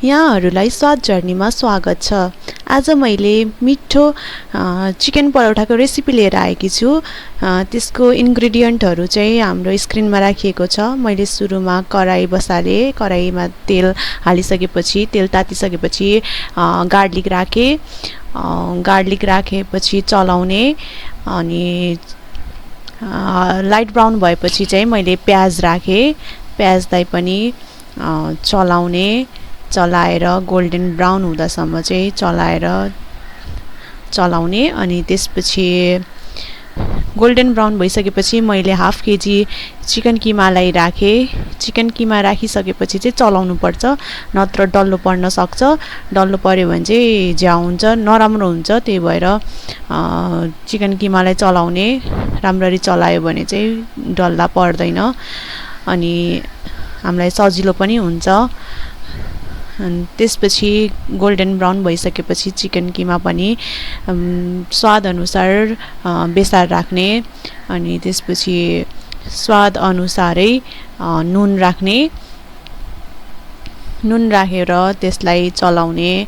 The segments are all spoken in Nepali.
यहाँहरूलाई स्वाद जर्नीमा स्वागत छ। आज मैले मिठो चिकन परोठाको रेसिपी लिएर आएकी छु। त्यसको इन्ग्रेडियन्टहरू चाहिँ हाम्रो स्क्रिनमा राखिएको छ। मैले सुरुमा कराई बसाले, कराईमा तेल हालिसकेपछि, तेल तातिसकेपछि गार्लिक राखेँ। गार्लिक राखेपछि चलाउने, अनि लाइट ब्राउन भएपछि चाहिँ मैले प्याज राखेँ। प्याजलाई पनि चलाउने, चलाएर गोल्डन ब्राउन हुँदासम्म चाहिँ चलाउने। अनि त्यसपछि गोल्डन ब्राउन भइसकेपछि मैले हाफ केजी चिकन किमालाई राखेँ। चिकन किमा राखिसकेपछि चाहिँ चलाउनु पर्छ, नत्र डल्लो पर्न सक्छ। डल्लो पर्यो भने चाहिँ झ्याउ हुन्छ, नराम्रो हुन्छ। त्यही भएर चिकन किमालाई चलाउने, राम्ररी चलायो भने चाहिँ डल्ला पर्दैन, अनि हामीलाई सजिलो पनि हुन्छ। अनि त्यसपछि गोल्डन ब्राउन भइसकेपछि चिकन किमा पनि स्वाद अनुसार बेसार राख्ने, अनि त्यसपछि स्वाद अनुसारै नुन राख्ने। नुन राखेर त्यसलाई चलाउने,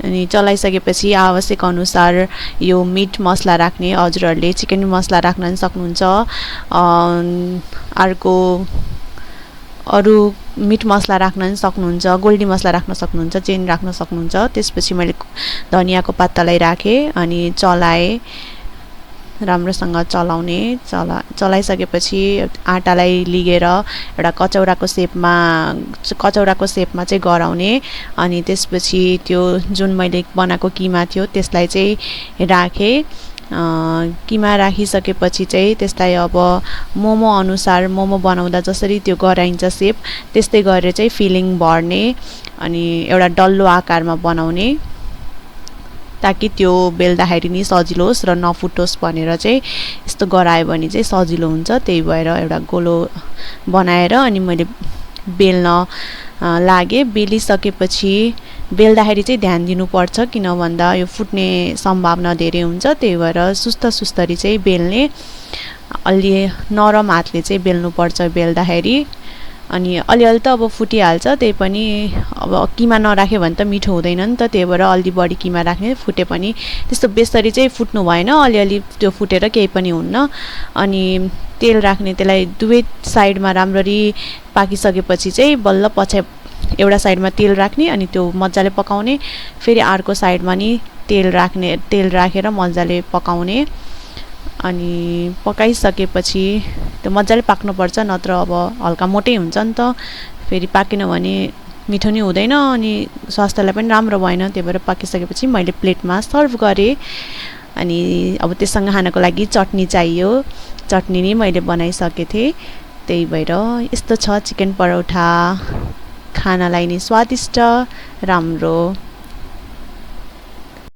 अनि चलाइसकेपछि आवश्यक अनुसार यो मिट मसला राख्ने। हजुरहरूले चिकन मसला राख्न पनि सक्नुहुन्छ, अर्को अरू मिट मसला राख्न पनि सक्नुहुन्छ, गोल्डी मसला राख्न सक्नुहुन्छ, चेन राख्न सक्नुहुन्छ। त्यसपछि मैले धनियाको पत्तालाई राखेँ, अनि चलाएँ, राम्रोसँग चलाउने। चलाइसकेपछि आटालाई लिएर एउटा कचौराको सेपमा चाहिँ गराउने। अनि त्यसपछि त्यो जुन मैले बनाएको किमा थियो त्यसलाई चाहिँ राखेँ। किमा राखिसकेपछि चाहिँ त्यसलाई अब मोमो अनुसार, मोमो बनाउँदा जसरी त्यो गराइन्छ सेप, त्यस्तै गरेर चाहिँ फिलिङ भर्ने, अनि एउटा डल्लो आकारमा बनाउने, ताकि त्यो बेल्दाखेरि नि सजिलो होस् र नफुटोस् भनेर चाहिँ यस्तो गरायो भने चाहिँ सजिलो हुन्छ। त्यही भएर एउटा गोलो बनाएर अनि मैले बेल्न लागेँ। बेलिसकेपछि बेल्दाखेरि चाहिँ ध्यान दिनुपर्छ, किन भन्दा यो फुट्ने सम्भावना धेरै हुन्छ। त्यही भएर सुस्तरी चाहिँ बेल्ने, अलि नरम हातले चाहिँ बेल्नुपर्छ बेल्दाखेरि। अनि अलिअलि त अब फुटिहाल्छ, त्यही पनि अब किमा नराख्यो भने त मिठो हुँदैन नि त। त्यही भएर अलि बढी किमा राख्ने, फुटे पनि त्यस्तो बेसरी चाहिँ फुट्नु भएन, अलिअलि त्यो फुटेर केही पनि हुन्न। अनि तेल राख्ने, त्यसलाई दुवै साइडमा राम्ररी पाकिसकेपछि चाहिँ बल्ल एउटा साइडमा तेल राख्ने, अनि त्यो मजाले पकाउने। फेरि अर्को साइडमा नि तेल राखेर मजाले पकाउने। अनि पकाइसकेपछि त्यो मजाले पाक्नुपर्छ, नत्र अब हल्का मोटै हुन्छ नि त। फेरि पाकेन भने मिठो नि हुँदैन, अनि स्वास्थ्यलाई पनि राम्रो भएन। त्यही भएर पाकिसकेपछि मैले प्लेटमा सर्भ गरेँ। अनि अब त्यससँग खानको लागि चटनी चाहियो, चटनी नि मैले बनाइसकेको थिएँ। त्यही भएर यस्तो छ चिकन परोठा, खानालाई नि स्वादिष्ट, राम्रो।